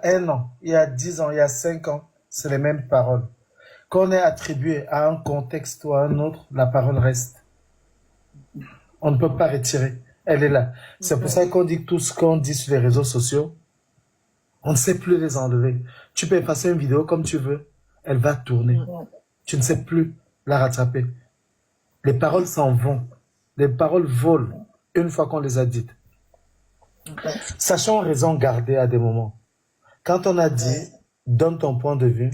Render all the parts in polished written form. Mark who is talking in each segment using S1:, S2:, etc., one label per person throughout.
S1: 1 an, il y a 10 ans, il y a 5 ans, c'est les mêmes paroles. Quand on est attribué à un contexte ou à un autre, la parole reste. On ne peut pas retirer. Elle est là. C'est pour ça qu'on dit que tout ce qu'on dit sur les réseaux sociaux, on ne sait plus les enlever. Tu peux effacer une vidéo comme tu veux, elle va tourner. Tu ne sais plus la rattraper. Les paroles s'en vont. Les paroles volent une fois qu'on les a dites. Sachons raison garder à des moments. Quand on a dit, donne ton point de vue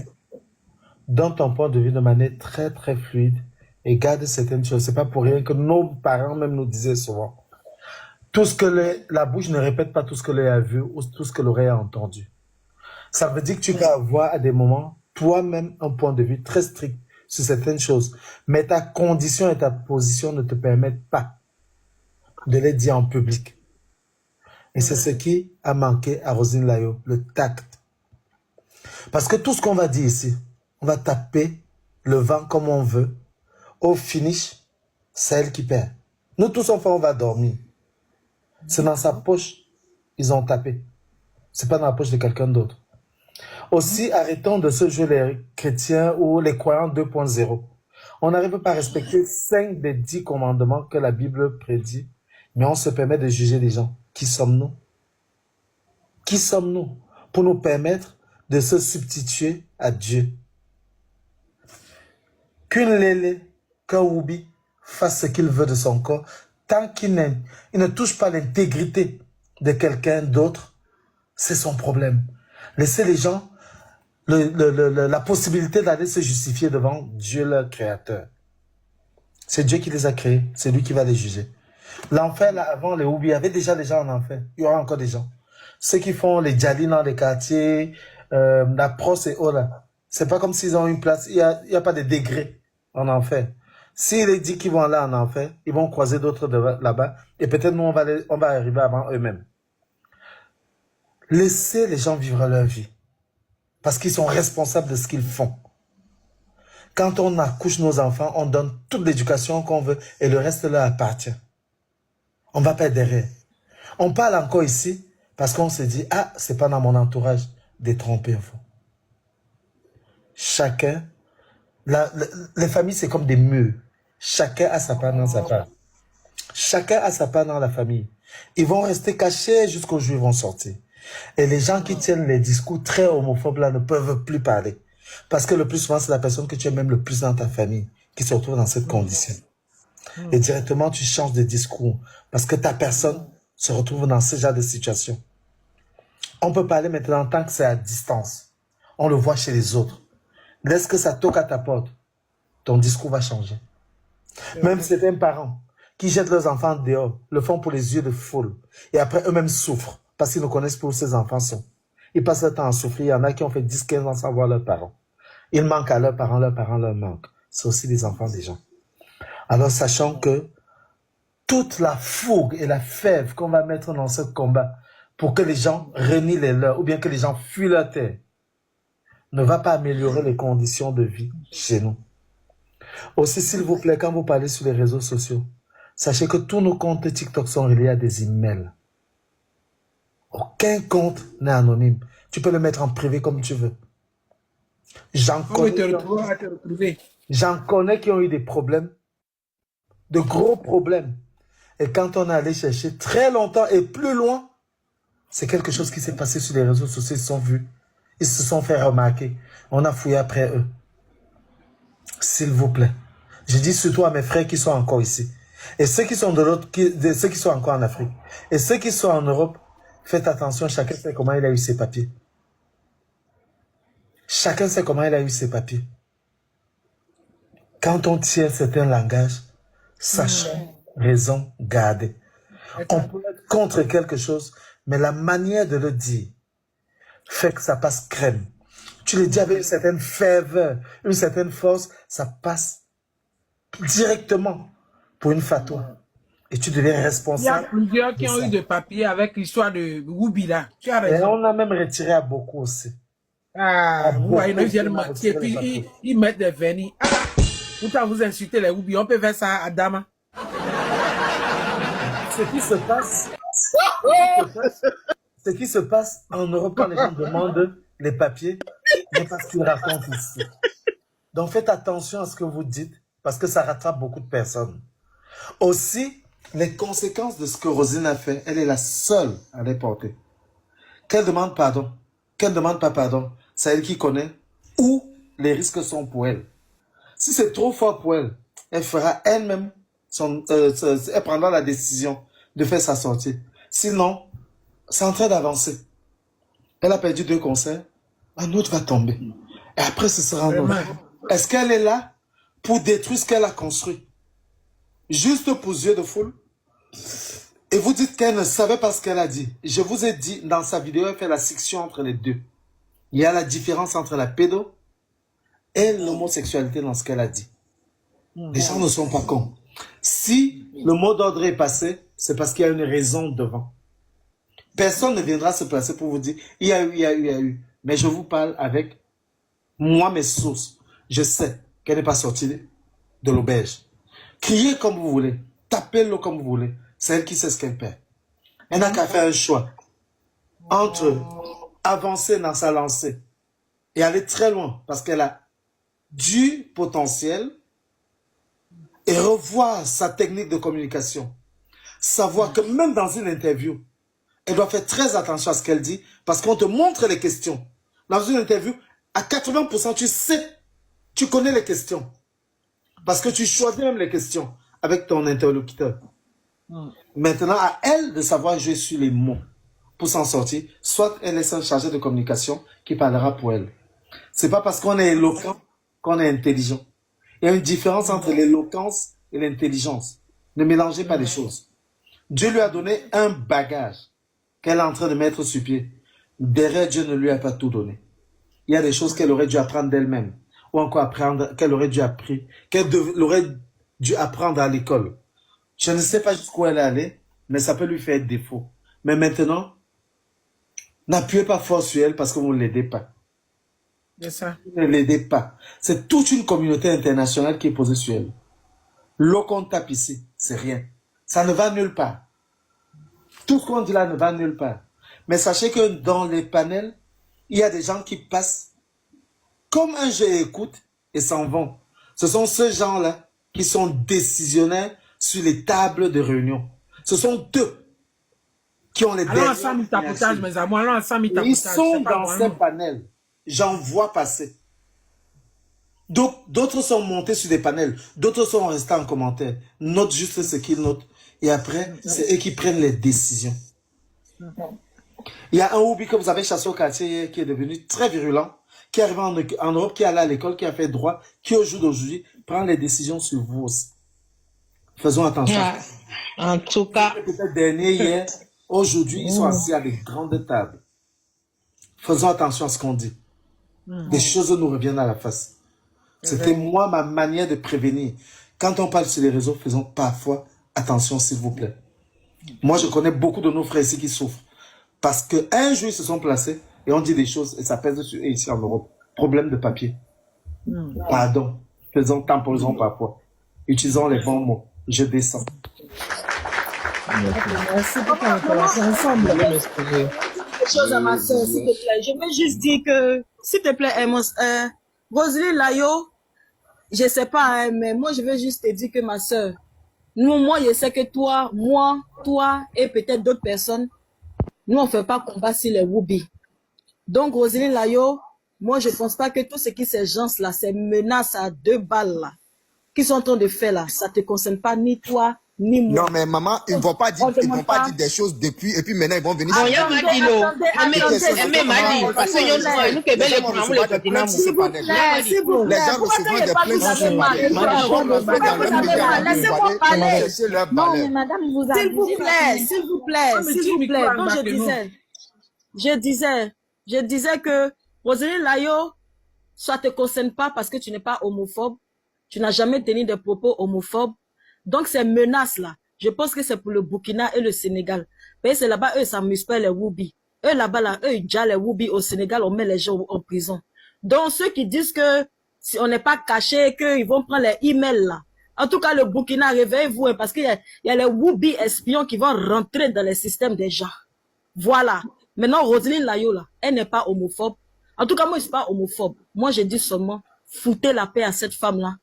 S1: de manière très très fluide et garde certaines choses. C'est pas pour rien que nos parents même nous disaient souvent. Tout ce que la bouche ne répète pas tout ce que l'œil a vu ou tout ce que l'oreille a entendu. Ça veut dire que tu peux avoir à des moments toi-même un point de vue très strict sur certaines choses, mais ta condition et ta position ne te permettent pas de les dire en public. Et c'est ce qui a manqué à Roselyne Layo, le tact. Parce que tout ce qu'on va dire ici, on va taper le vent comme on veut. Au finish, c'est elle qui perd. Nous tous, enfin, on va dormir. C'est dans sa poche, ils ont tapé. C'est pas dans la poche de quelqu'un d'autre. Aussi, arrêtons de se jouer les chrétiens ou les croyants 2.0. On n'arrive pas à respecter 5 des 10 commandements que la Bible prédit, mais on se permet de juger les gens. Qui sommes-nous? Qui sommes-nous pour nous permettre de se substituer à Dieu? Qu'une lélé, qu'un oubi fasse ce qu'il veut de son corps, tant qu'il ne touche pas l'intégrité de quelqu'un d'autre, c'est son problème. Laissez les gens la possibilité d'aller se justifier devant Dieu leur créateur. C'est Dieu qui les a créés, c'est lui qui va les juger. L'enfer, là, avant les Oubi, il y avait déjà des gens en enfer. Il y aura encore des gens. Ceux qui font les djalis dans les quartiers, la pros et oh là, c'est pas comme s'ils ont une place. Il y a pas de degrés en enfer. S'il est dit qu'ils vont aller en enfer, ils vont croiser d'autres là-bas. Et peut-être nous, on va arriver avant eux-mêmes. Laissez les gens vivre leur vie. Parce qu'ils sont responsables de ce qu'ils font. Quand on accouche nos enfants, on donne toute l'éducation qu'on veut et le reste leur appartient. On ne va pas être derrière. On parle encore ici parce qu'on se dit, ah, c'est pas dans mon entourage détromper. Chacun, les familles, c'est comme des murs. Chacun a sa part dans sa part. Chacun a sa part dans la famille. Ils vont rester cachés jusqu'au jour où ils vont sortir. Et les gens qui tiennent les discours très homophobes là ne peuvent plus parler. Parce que le plus souvent, c'est la personne que tu aimes même le plus dans ta famille qui se retrouve dans cette condition. Et directement, tu changes de discours. Parce que ta personne se retrouve dans ce genre de situation. On peut parler maintenant tant que c'est à distance. On le voit chez les autres. Laisse que ça toque à ta porte. Ton discours va changer. Même certains parents qui jettent leurs enfants dehors le font pour les yeux de foule. Et après, eux-mêmes souffrent. Parce qu'ils ne connaissent pas où ces enfants sont. Ils passent leur temps à souffrir. Il y en a qui ont fait 10-15 ans sans voir leurs parents. Ils manquent à leurs parents leur manquent. C'est aussi des enfants des gens. Alors, sachant que toute la fougue et la fève qu'on va mettre dans ce combat pour que les gens renient les leurs ou bien que les gens fuient leur terre ne va pas améliorer les conditions de vie chez nous. Aussi, s'il vous plaît, quand vous parlez sur les réseaux sociaux, sachez que tous nos comptes TikTok sont reliés à des emails. Aucun compte n'est anonyme. Tu peux le mettre en privé comme tu veux. J'en connais qui ont eu des problèmes, de gros problèmes. Et quand on est allé chercher très longtemps et plus loin, c'est quelque chose qui s'est passé sur les réseaux sociaux. Ils se sont vus. Ils se sont fait remarquer. On a fouillé après eux. S'il vous plaît. Je dis surtout à mes frères qui sont encore ici. Et ceux qui sont de l'autre, ceux qui sont encore en Afrique. Et ceux qui sont en Europe, faites attention, chacun sait comment il a eu ses papiers. Chacun sait comment il a eu ses papiers. Quand on tient certains langages, sachons, raison, garder. On peut être contre quelque chose, mais la manière de le dire fait que ça passe crème. Tu le dis avec une certaine ferveur, une certaine force, ça passe directement pour une fatwa. Et tu deviens responsable.
S2: Il y a plusieurs qui ont eu des papiers avec l'histoire de Roubila. Tu as raison.
S1: Et on a même retiré à beaucoup aussi.
S2: Ah, vous voyez, ils viennent mentir, puis ils mettent des vernis. Ah, pourtant vous insultez les Roubi, on peut faire ça à Dama.
S1: Ce qui se passe, Ce qui se passe en Europe quand les gens demandent les papiers, n'est pas ce qu'ils racontent ici. Donc faites attention à ce que vous dites, parce que ça rattrape beaucoup de personnes. Aussi, les conséquences de ce que Roselyne a fait, elle est la seule à les porter. Qu'elle demande pardon, qu'elle ne demande pas pardon, c'est elle qui connaît où les risques sont pour elle. Si c'est trop fort pour elle, elle fera elle-même, elle prendra la décision de faire sa sortie. Sinon, c'est en train d'avancer. Elle a perdu 2 concerts, un autre va tomber. Et après, ce sera un autre. Est-ce qu'elle est là pour détruire ce qu'elle a construit? Juste pour yeux de foule? Et vous dites qu'elle ne savait pas ce qu'elle a dit. Je vous ai dit, dans sa vidéo, elle fait la section entre les deux. Il y a la différence entre la pédo et l'homosexualité dans ce qu'elle a dit. Les gens ne sont pas cons. Si le mot d'ordre est passé, c'est parce qu'il y a une raison devant. Personne ne viendra se placer pour vous dire, il y a eu, il y a eu, il y a eu. Mais je vous parle avec moi, mes sources. Je sais qu'elle n'est pas sortie de l'auberge. Criez comme vous voulez. Tapez-le comme vous voulez. C'est elle qui sait ce qu'elle perd. Elle n'a qu'à faire un choix entre avancer dans sa lancée et aller très loin parce qu'elle a du potentiel et revoir sa technique de communication. Savoir que même dans une interview, elle doit faire très attention à ce qu'elle dit parce qu'on te montre les questions. Dans une interview, à 80%, tu sais, tu connais les questions. Parce que tu choisis même les questions avec ton interlocuteur. Maintenant, à elle de savoir jouer sur les mots pour s'en sortir. Soit elle est un chargé de communication qui parlera pour elle. C'est pas parce qu'on est éloquent qu'on est intelligent. Il y a une différence entre l'éloquence et l'intelligence. Ne mélangez pas les choses. Dieu lui a donné un bagage qu'elle est en train de mettre sur pied. Derrière, Dieu ne lui a pas tout donné. Il y a des choses qu'elle aurait dû apprendre d'elle-même. Ou encore apprendre, qu'elle aurait dû apprendre, aurait dû apprendre à l'école. Je ne sais pas jusqu'où elle est allée, mais ça peut lui faire défaut. Mais maintenant, n'appuyez pas fort sur elle parce que vous ne l'aidez pas.
S2: Ça.
S1: Ne l'aidez pas. C'est toute une communauté internationale qui est posée sur elle. L'eau qu'on tape ici, c'est rien. Ça ne va nulle part. Tout ce qu'on dit là ne va nulle part. Mais sachez que dans les panels, il y a des gens qui passent comme un jeu et écoutent et s'en vont. Ce sont ces gens-là qui sont décisionnaires sur les tables de réunion. Ce sont eux qui ont les
S2: allons ensemble tapotage, mes amours, allons ensemble tapotage.
S1: Ils sont dans ces panels. J'en vois passer. D'autres sont montés sur des panels. D'autres sont restés en commentaire. Notent juste ce qu'ils notent. Et après, c'est eux qui prennent les décisions. Il y a un Oubi que vous avez chassé au quartier qui est devenu très virulent, qui est arrivé en Europe, qui est allé à l'école, qui a fait droit, qui au jour d'aujourd'hui prend les décisions sur vous aussi. Faisons attention.
S3: En tout cas.
S1: Peut-être dernier, hier, aujourd'hui, ils sont assis à des grandes tables. Faisons attention à ce qu'on dit. Des choses nous reviennent à la face. C'était moi, ma manière de prévenir. Quand on parle sur les réseaux, faisons parfois attention, s'il vous plaît. Moi, je connais beaucoup de nos frères ici qui souffrent. Parce qu'un jour, ils se sont placés et on dit des choses et ça pèse sur eux ici en Europe. Problème de papier. Pardon. Temporisons parfois. Utilisons les bons mots. Je descends.
S2: Merci beaucoup. Ensemble.
S4: Quelque chose à ma soeur, s'il te plaît. Je veux juste dire que, s'il te plaît, Roselyne Layo, je sais pas, hein, mais moi, je veux juste te dire que ma soeur, moi, je sais que toi et peut-être d'autres personnes, nous, on fait pas combat sur les Woubi. Donc, Roselyne Layo, moi, je pense pas que tout ce qui ces gens-là, ces menaces à 2 balles, là, qui sont en train de faire là, ça te concerne pas ni toi, ni moi.
S5: Non, mais maman, ils ne vont pas dire, des choses depuis, et puis maintenant ils vont venir.
S3: Bon, il y a ma dit l'eau. Mais ma dit, parce que nous que belle pour nous le continent.
S4: S'il vous plaît, s'il vous plaît.
S5: Les gens recevront des plaintes sur
S4: laissez-moi parler.
S6: Non, mais madame, vous avez
S4: S'il vous plaît. Donc, je disais que Roselyne Layo, ça te concerne pas parce que tu n'es pas homophobe. Tu n'as jamais tenu des propos homophobes. Donc, ces menaces-là, je pense que c'est pour le Burkina et le Sénégal. Parce que c'est là-bas, eux, ça m'amuse pas les Woubi. Eux, là-bas, là, eux, ils déjà les Woubi au Sénégal, on met les gens en prison. Donc, ceux qui disent que si on n'est pas caché, qu'ils vont prendre les emails, là. En tout cas, le Burkina, réveillez-vous, hein, parce qu'il y a les Woubi espions qui vont rentrer dans les systèmes des gens. Voilà. Maintenant, Roselyne Layo, là, elle n'est pas homophobe. En tout cas, moi, je ne suis pas homophobe. Moi, je dis seulement, foutez la paix à cette femme-là.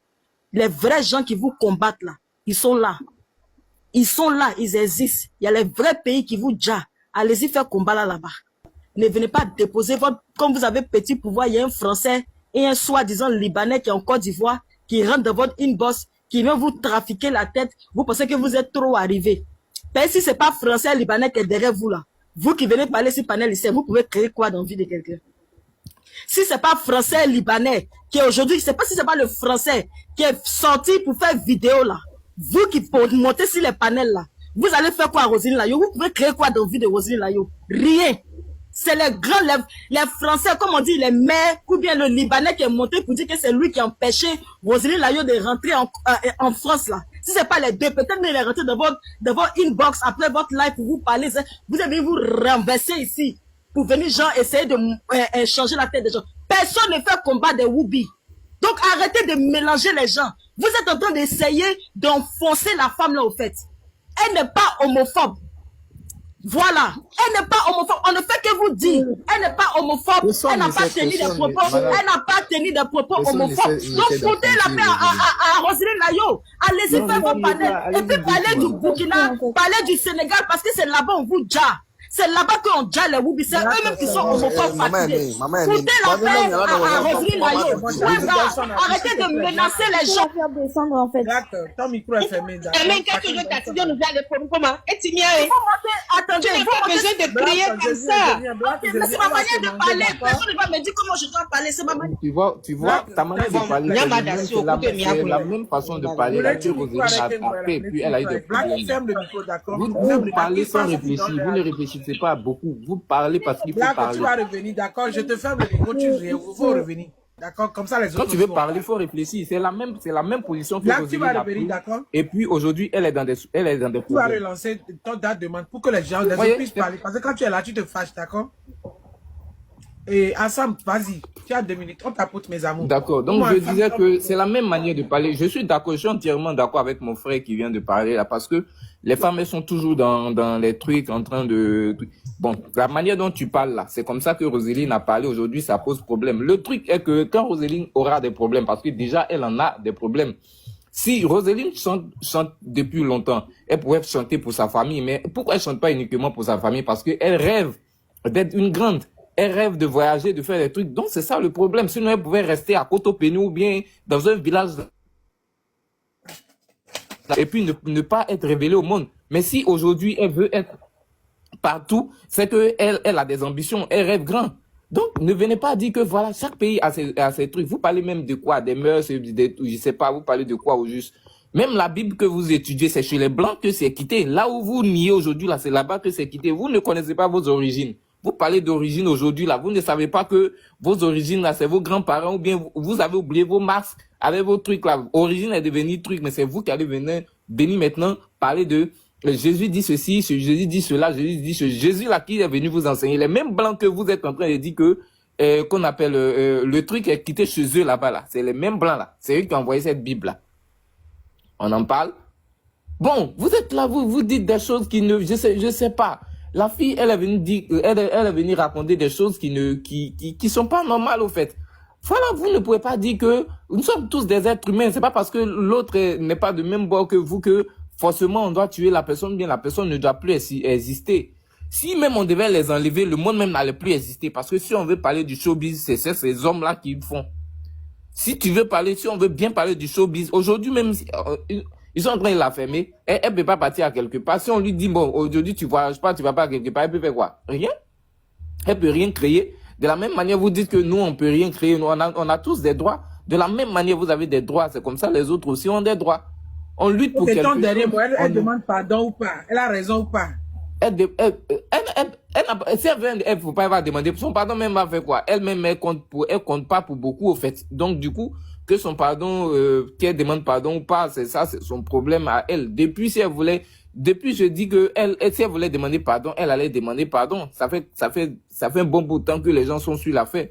S4: Les vrais gens qui vous combattent, là, ils sont là. Ils sont là, ils existent. Il y a les vrais pays qui vous djent. Allez-y faire combat là-bas. Ne venez pas déposer votre... Comme vous avez petit pouvoir, il y a un Français et un soi-disant Libanais qui est en Côte d'Ivoire, qui rentre dans votre inbox, qui vient vous trafiquer la tête. Vous pensez que vous êtes trop arrivé. Mais si ce n'est pas Français et Libanais qui est derrière vous là, vous qui venez parler sur panel ici, vous pouvez créer quoi dans la vie de quelqu'un? Si ce n'est pas Français et Libanais, qui est aujourd'hui, je ne sais pas si ce n'est pas le Français qui est sorti pour faire vidéo là, vous qui montez sur les panels là, vous allez faire quoi à Roselyne Layo? Vous pouvez créer quoi dans la vie de Roselyne Layo? Rien. C'est les grands, les Français, comme on dit, les maires, ou bien le Libanais qui est monté pour dire que c'est lui qui a empêché Roselyne Layo de rentrer en France là. Si ce n'est pas les deux, peut-être qu'il est rentré dans votre inbox après votre live pour vous parler. Vous avez vous renverser ici pour venir genre essayer de changer la tête des gens. Personne ne fait combat des Woubi. Donc arrêtez de mélanger les gens. Vous êtes en train d'essayer d'enfoncer la femme là au fait. Elle n'est pas homophobe. Voilà. Elle n'est pas homophobe. On ne fait que vous dire. Elle n'est pas homophobe. Elle n'a pas tenu des propos. Elle n'a pas tenu des propos homophobes. Donc foutez la paix à Roselyne Layo. Allez-y faire vos panels. Et puis parlez du Burkina, parlez du Sénégal parce que c'est là-bas on vous dja. C'est là-bas qu'on dja les Woubi. C'est eux-mêmes qui sont homophobes. Foutez la paix à Roselyne Layo. Arrêtez de menacer les gens.
S6: Faire descendre en fait.
S2: D'accord, ton micro est fermé.
S3: Même quand je t'attends, nous allons comment? Et tu
S4: Attendez,
S3: n'as pas besoin de crier comme ça.
S4: Mais c'est ma manière de parler. Personne ne va me dire comment je dois parler. C'est ma manière.
S7: Tu vois, ta manière de parler, c'est la même façon de parler. La Roselyne a tapé, puis elle a eu des problèmes.
S2: Ferme le micro, d'accord?
S7: Vous parlez sans réfléchir, vous ne réfléchissez pas beaucoup. Vous parlez parce qu'il faut parler.
S2: Tu vas revenir, d'accord? Je te ferme le micro, il faut revenir. D'accord? Comme ça, les autres.
S7: Quand tu veux parler, il faut réfléchir. C'est la même position que
S2: Là,
S7: Roselyne
S2: tu vas
S7: a
S2: revenir,
S7: pris.
S2: d'accord?
S7: Et puis aujourd'hui, elle est dans des
S2: Tu vas
S7: problèmes.
S2: relancer ton date demande pour que les gens, les autres puissent parler. Parce que quand tu es là, tu te fâches, d'accord? Et Assam, vas-y, tu as 2 minutes, on t'apporte mes amours.
S7: D'accord, donc je disais que c'est la même manière de parler. Je suis d'accord, je suis entièrement d'accord avec mon frère qui vient de parler là, parce que les femmes, elles sont toujours dans les trucs en train de... Bon, la manière dont tu parles là, c'est comme ça que Roselyne a parlé aujourd'hui, ça pose problème. Le truc est que quand Roselyne aura des problèmes, parce que déjà elle en a des problèmes, si Roselyne chante depuis longtemps, elle pourrait chanter pour sa famille, mais pourquoi elle chante pas uniquement pour sa famille? Parce qu'elle rêve d'être une grande. Elle rêve de voyager, de faire des trucs. Donc, c'est ça le problème. Sinon, elle pouvait rester à Cotopenou ou bien dans un village et puis ne pas être révélée au monde. Mais si aujourd'hui, elle veut être partout, c'est qu'elle a des ambitions. Elle rêve grand. Donc, ne venez pas dire que voilà, chaque pays a ses trucs. Vous parlez même de quoi? Des mœurs, je sais pas, vous parlez de quoi au juste? Même la Bible que vous étudiez, c'est chez les Blancs que c'est quitté. Là où vous niez aujourd'hui, là, c'est là-bas que c'est quitté. Vous ne connaissez pas vos origines. Vous parlez d'origine aujourd'hui, là. Vous ne savez pas que vos origines, là, c'est vos grands-parents ou bien vous avez oublié vos marques avec vos trucs, là. Origine est devenue truc, mais c'est vous qui allez venir maintenant parler de Jésus dit ceci, Jésus dit cela, Jésus dit ce Jésus, là, qui est venu vous enseigner. Les mêmes blancs que vous êtes en train de dire que, qu'on appelle, le truc est quitté chez eux, là-bas, là. C'est les mêmes blancs, là. C'est eux qui ont envoyé cette Bible, là. On en parle? Bon, vous êtes là, vous dites des choses qui ne, je sais pas. La fille, elle est venue dire, elle est venue raconter des choses qui sont pas normales, au fait. Voilà, vous ne pouvez pas dire que nous sommes tous des êtres humains. C'est pas parce que l'autre n'est pas de même bord que vous que forcément on doit tuer la personne, bien la personne ne doit plus exister. Si même on devait les enlever, le monde même n'allait plus exister. Parce que si on veut parler du showbiz, c'est ces hommes-là qui le font. Si on veut bien parler du showbiz, aujourd'hui même, ils sont en train de la fermer. Elle peut pas partir à quelque part. Si on lui dit, bon, aujourd'hui, tu voyages pas, tu vas pas à quelque part, elle peut faire quoi? Rien. Elle peut rien créer. De la même manière, vous dites que nous, on peut rien créer. Nous, on a tous des droits. De la même manière, vous avez des droits. C'est comme ça, les autres aussi ont des droits. On lutte pour quelque chose.
S2: Dernier mot, elle demande pardon ou pas? Elle a raison ou pas?
S7: Si elle faut pas, elle va demander son pardon, même va faire quoi? Elle-même, elle compte pas pour beaucoup, au fait. Donc, du coup, que son pardon, qu'elle demande pardon ou pas, c'est son problème à elle. Depuis, je dis que si elle voulait demander pardon, elle allait demander pardon. Ça fait un bon bout de temps que les gens sont sur l'affaire.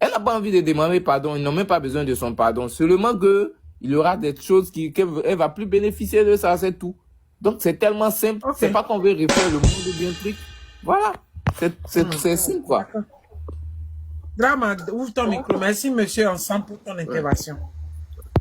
S7: Elle n'a pas envie de demander pardon. Ils n'ont même pas besoin de son pardon. Seulement que, il y aura des choses qu'elle va plus bénéficier de ça, c'est tout. Donc, c'est tellement simple. Okay. C'est pas qu'on veut refaire le monde ou bien truc. Voilà. C'est ça, quoi.
S2: Drama, ouvre ton micro. Merci, monsieur, ensemble, pour ton intervention.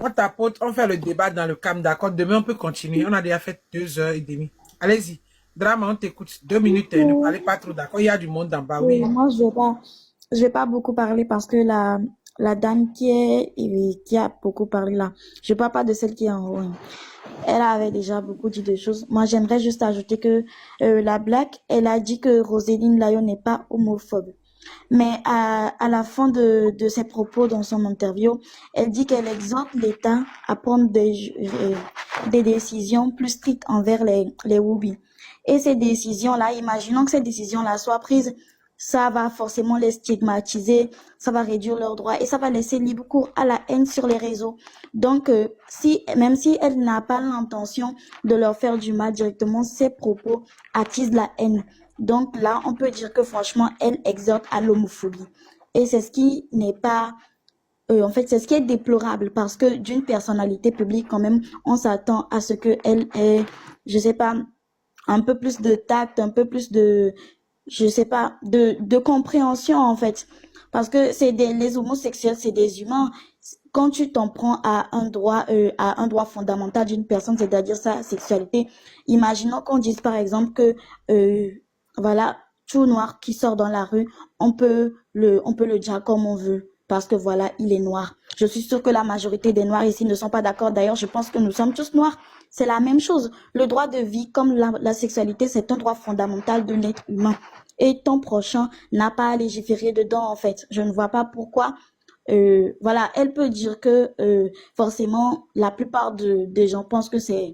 S2: On tapote, on fait le débat dans le calme, d'accord? Demain, on peut continuer. On a déjà fait 2h30. Allez-y. Drama, on t'écoute. 2 minutes, ne parlez pas trop, d'accord? Il y a du monde en bas, oui.
S6: Moi, je vais pas beaucoup parler parce que la dame qui a beaucoup parlé là, je parle pas de celle qui est en haut, hein. Elle avait déjà beaucoup dit de choses. Moi, j'aimerais juste ajouter que la Black, elle a dit que Roséline Layo n'est pas homophobe. Mais à la fin de ses propos dans son interview, elle dit qu'elle exhorte l'État à prendre des décisions plus strictes envers les Woubi. Et ces décisions-là, imaginons que ces décisions-là soient prises, ça va forcément les stigmatiser, ça va réduire leurs droits et ça va laisser libre cours à la haine sur les réseaux. Donc, même si elle n'a pas l'intention de leur faire du mal directement, ses propos attisent la haine. Donc là, on peut dire que franchement, elle exhorte à l'homophobie. Et c'est ce qui n'est pas... en fait, c'est ce qui est déplorable parce que d'une personnalité publique, quand même, on s'attend à ce qu'elle ait, je sais pas, un peu plus de tact, un peu plus de, je sais pas, de compréhension, en fait. Parce que les homosexuels, c'est des humains. Quand tu t'en prends à un droit fondamental d'une personne, c'est-à-dire sa sexualité, imaginons qu'on dise par exemple que, voilà, tout noir qui sort dans la rue, on peut le dire comme on veut. Parce que voilà, il est noir. Je suis sûre que la majorité des noirs ici ne sont pas d'accord. D'ailleurs, je pense que nous sommes tous noirs. C'est la même chose. Le droit de vie, comme la sexualité, c'est un droit fondamental de l'être humain. Et ton prochain n'a pas à légiférer dedans, en fait. Je ne vois pas pourquoi. Voilà, elle peut dire que forcément, la plupart des gens pensent que ce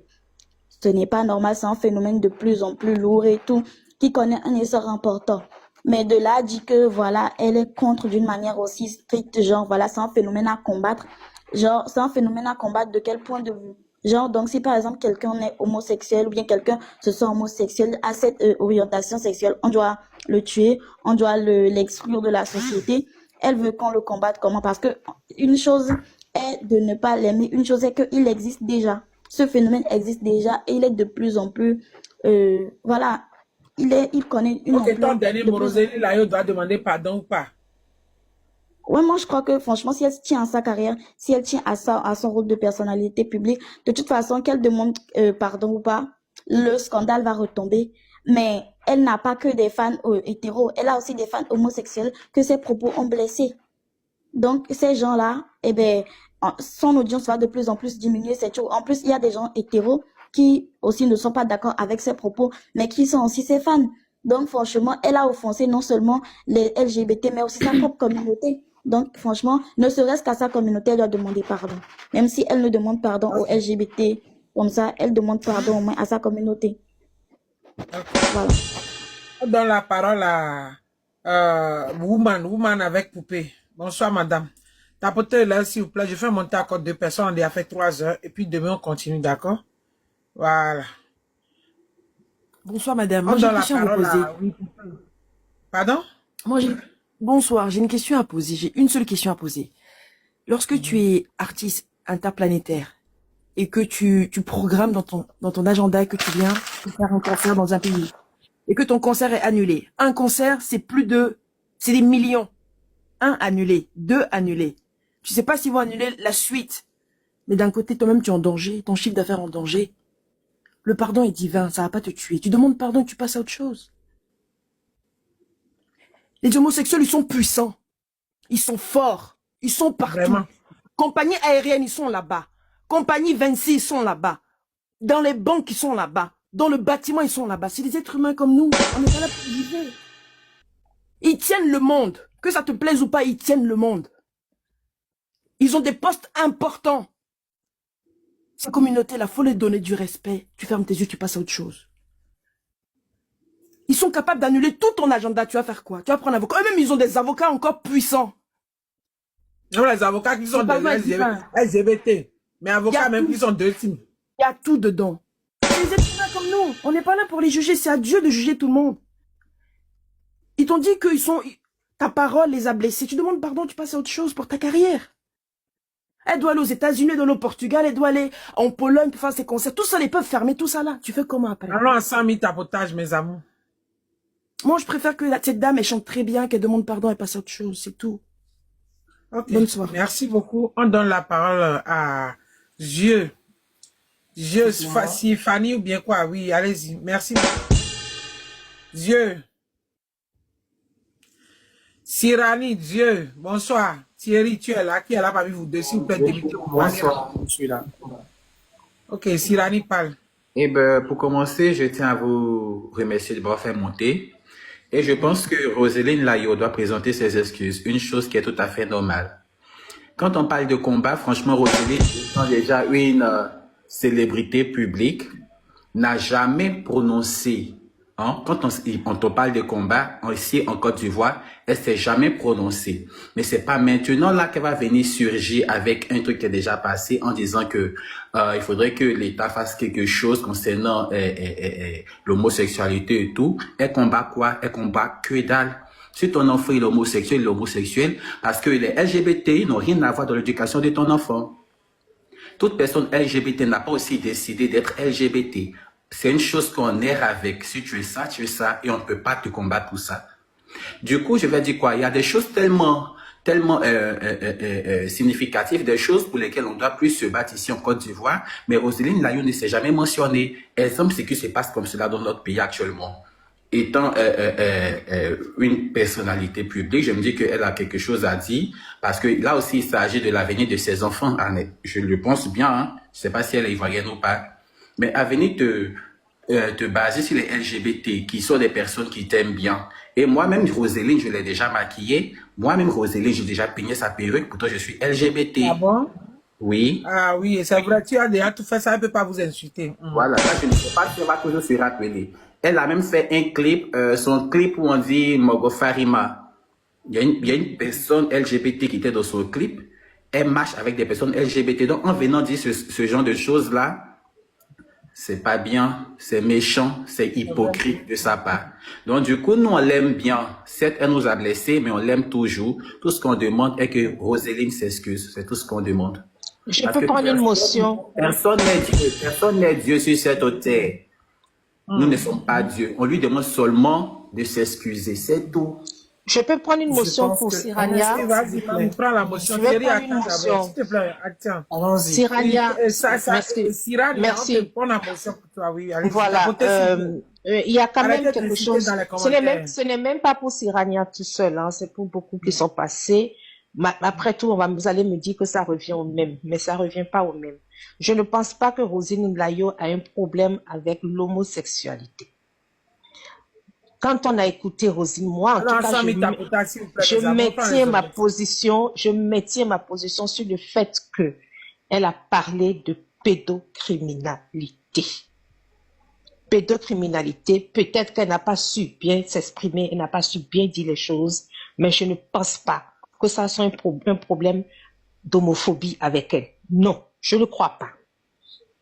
S6: n'est pas normal. C'est un phénomène de plus en plus lourd et tout, qui connaît un essor important. Mais de là, dit que voilà, elle est contre d'une manière aussi stricte, genre voilà, c'est un phénomène à combattre. Genre, c'est un phénomène à combattre de quel point de vue? Genre, donc si par exemple quelqu'un est homosexuel ou bien quelqu'un se sent homosexuel à cette orientation sexuelle, on doit le tuer, on doit l'exclure de la société. Elle veut qu'on le combatte comment? Parce que une chose est de ne pas l'aimer, une chose est qu'il existe déjà. Ce phénomène existe déjà et il est de plus en plus, voilà, il connaît une
S2: Ok, ton
S6: ampleur
S2: dernier
S6: de
S2: mot,
S6: plus en
S2: Rosélie Layo doit demander pardon ou pas?
S6: Ouais, moi, je crois que, franchement, si elle tient à sa carrière, si elle tient à son rôle de personnalité publique, de toute façon, qu'elle demande pardon ou pas, le scandale va retomber. Mais elle n'a pas que des fans hétéros, elle a aussi des fans homosexuels que ses propos ont blessés. Donc, ces gens-là, eh ben, son audience va de plus en plus diminuer. En plus, il y a des gens hétéros qui aussi ne sont pas d'accord avec ses propos, mais qui sont aussi ses fans. Donc, franchement, elle a offensé non seulement les LGBT, mais aussi sa propre communauté. Donc, franchement, ne serait-ce qu'à sa communauté, elle doit demander pardon. Même si elle ne demande pardon aux LGBT, comme ça, elle demande pardon au moins à sa communauté. Voilà.
S2: On donne la parole à Woman avec poupée. Bonsoir, madame. Tapotez là, s'il vous plaît. Je fais monter encore 2 personnes. On a fait 3 heures. Et puis demain, on continue, d'accord? Voilà.
S8: Bonsoir, madame.
S2: On
S8: Moi, j'ai
S2: donne
S8: une
S2: la
S8: question à vous
S2: parole
S8: poser.
S2: à... Pardon?
S8: Bonsoir, j'ai une question à poser. J'ai une seule question à poser. Lorsque tu es artiste interplanétaire et que tu programmes dans ton agenda que tu viens pour faire un concert dans un pays et que ton concert est annulé. Un concert, c'est des millions. 1 annulé, 2 annulés. Tu sais pas s'ils vont annuler la suite. Mais d'un côté, toi-même, tu es en danger, ton chiffre d'affaires en danger. Le pardon est divin, ça va pas te tuer. Tu demandes pardon et tu passes à autre chose. Les homosexuels, ils sont puissants. Ils sont forts. Ils sont partout.
S2: Vraiment.
S8: Compagnie aérienne, ils sont là-bas. Compagnie 26, ils sont là-bas. Dans les banques, ils sont là-bas. Dans le bâtiment, ils sont là-bas. C'est des êtres humains comme nous. On n'est pas là pour vivre. Ils tiennent le monde. Que ça te plaise ou pas, ils tiennent le monde. Ils ont des postes importants. Ces communautés-là, faut les donner du respect. Tu fermes tes yeux, tu passes à autre chose. Ils sont capables d'annuler tout ton agenda. Tu vas faire quoi? Tu vas prendre un avocat. Eux-mêmes, ils ont des avocats encore puissants.
S2: Non, les avocats qui sont LGBT. Mais avocats même qui sont de team.
S8: Il y a tout dedans. C'est des êtres humains comme nous. On n'est pas là pour les juger. C'est à Dieu de juger tout le monde. Ils t'ont dit que ta parole les a blessés. Tu demandes pardon, tu passes à autre chose pour ta carrière. Elle doit aller aux États-Unis, elle doit aller au Portugal, elle doit aller en Pologne pour faire ses concerts. Tout ça, ils peuvent fermer tout ça là. Tu fais comment après?
S2: Allons à 100 000 tapotages, mes amours.
S8: Moi, je préfère que cette dame, elle chante très bien, qu'elle demande pardon et passe à autre chose, c'est tout.
S2: Ok,
S8: Bonne soirée.
S2: merci beaucoup. On donne la parole à Dieu. Dieu, si Fanny ou bien quoi, oui, allez-y. Merci. Dieu. Sirani, Dieu. Bonsoir. Thierry, tu es là. Qui est là parmi vous deux? S'il vous plaît, délimitez.
S9: Bonsoir, je suis là.
S2: Ok, Sirani parle.
S9: Eh ben, pour commencer, je tiens à vous remercier de m'avoir fait monter. Et je pense que Roselyne Layo doit présenter ses excuses, une chose qui est tout à fait normale. Quand on parle de combat, franchement, Roselyne, étant déjà une célébrité publique, n'a jamais prononcé, hein, quand on parle de combat, ici en Côte d'Ivoire, elle s'est jamais prononcée. Mais c'est pas maintenant là qu'elle va venir surgir avec un truc qui est déjà passé en disant que il faudrait que l'État fasse quelque chose concernant l'homosexualité et tout. Elle combat quoi? Elle combat que dalle. Si ton enfant est homosexuel, parce que les LGBT n'ont rien à voir dans l'éducation de ton enfant. Toute personne LGBT n'a pas aussi décidé d'être LGBT. C'est une chose qu'on erre avec. Si tu es ça, et on ne peut pas te combattre pour ça. Du coup, je vais dire quoi? Il y a des choses tellement significatives, des choses pour lesquelles on doit plus se battre ici en Côte d'Ivoire, mais Roselyne Layo ne s'est jamais mentionnée. Exemple, c'est que se passe comme cela dans notre pays actuellement. Étant une personnalité publique, je me dis qu'elle a quelque chose à dire, parce que là aussi, il s'agit de l'avenir de ses enfants. Je le pense bien, hein. Je ne sais pas si elle est ivoirienne ou pas, mais à venir te baser sur les LGBT, qui sont des personnes qui t'aiment bien. Et moi-même, Roselyne, je l'ai déjà maquillée. Moi-même, Roselyne, j'ai déjà peigné sa perruque, pourtant je suis LGBT.
S2: Ah bon?
S9: Oui.
S2: Ah oui, c'est vrai, tu as déjà tout fait ça, elle ne peut pas vous insulter.
S9: Voilà, là, je ne sais pas si elle va toujours se rappeler. Elle a même fait un clip, son clip où on dit Mogo Farima. Il y a une personne LGBT qui était dans son clip. Elle marche avec des personnes LGBT. Donc, en venant dire ce genre de choses-là, c'est pas bien, c'est méchant, c'est hypocrite de sa part. Donc, du coup, nous, on l'aime bien. Certes, elle nous a blessés, mais on l'aime toujours. Tout ce qu'on demande est que Roselyne s'excuse. C'est tout ce qu'on demande.
S3: Je peux prendre une motion.
S9: Personne n'est Dieu sur cette terre. Nous ne sommes pas Dieu. On lui demande seulement de s'excuser. C'est tout.
S3: Je peux prendre une motion pour Sirania.
S2: Vas-y, prends la motion.
S3: Je vais prendre une motion.
S2: S'il te plaît, attends.
S8: Allons-y.
S3: Sirania,
S2: Merci. Sirania,
S3: merci.
S2: on te prend la motion pour toi, oui. Allez,
S3: Voilà. Il y a quand même
S2: Arrêtez de
S3: quelque
S2: citer
S3: chose.
S2: dans les commentaires.
S3: Ce n'est même pas pour Sirania tout seul, hein. C'est pour beaucoup qui sont passés. Après tout, vous allez me dire que ça revient au même, mais ça revient pas au même. Je ne pense pas que Roselyne Layo a un problème avec l'homosexualité. Quand on a écouté Roselyne, moi, en tout cas, je maintiens ma position sur le fait que elle a parlé de pédocriminalité. Pédocriminalité, peut-être qu'elle n'a pas su bien s'exprimer, elle n'a pas su bien dire les choses, mais je ne pense pas que ça soit un problème d'homophobie avec elle. Non, je ne crois pas.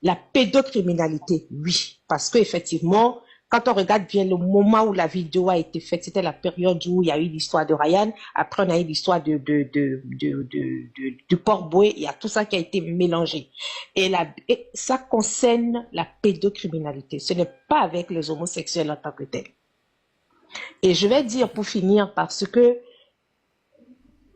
S3: La pédocriminalité, oui, parce qu'effectivement, quand on regarde bien le moment où la vidéo a été faite, c'était la période où il y a eu l'histoire de Ryan, après on a eu l'histoire du Port-Boué, il y a tout ça qui a été mélangé. Et ça concerne la pédocriminalité, ce n'est pas avec les homosexuels en tant que tel. Et je vais dire pour finir, parce que